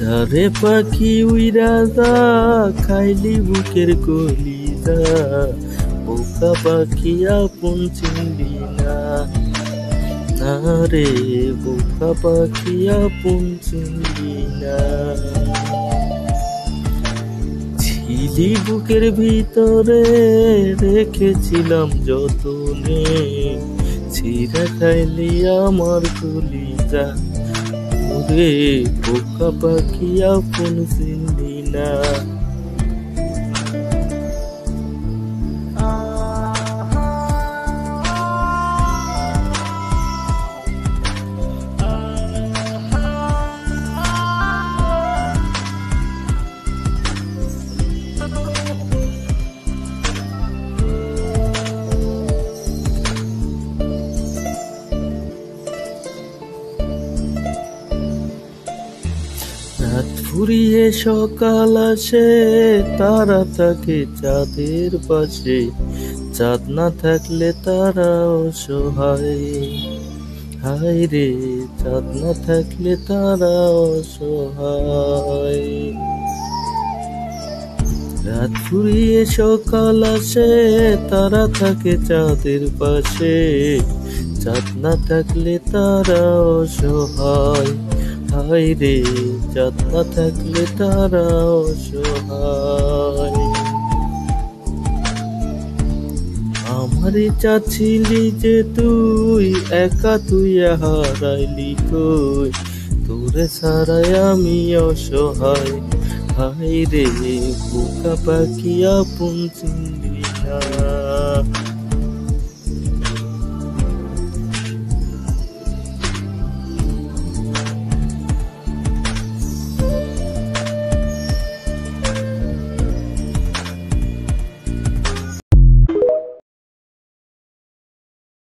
যারে পাখি উইরা যা খাইলি বুকের কলিজা, বোকা পাখি আপন চিনলি না। না রে বোকা পাখি আপন চিনলি না। ছিলি বুকের ভিতরে রেখেছিলাম যতনে, ছিঁড়া খাইলি আমার কলিজা। ওরে বোকা পাখি আপন চিনলি না। রাত ফুরিয়ে সকাল আসে, তারা থাকে চাঁদের পাশে। চাঁদ না থাকলে তারা অসহায়। হায় রে চাঁদ না থাকলে তারা অসহায়। রাত ফুরিয়ে সকাল আসে, তারা থাকে চাঁদের পাশে। চাঁদ না থাকলে তারা অসহায়। হায় রে চাঁদ না থাকলে তারা অসহায়। আমারে চাচ্ছিলি যে তুই, একা তুই হারাইলি কই। তোরে ছাড়াই আমি অসহায়। হায় রে বোকা পাখি আপন চিনলি না।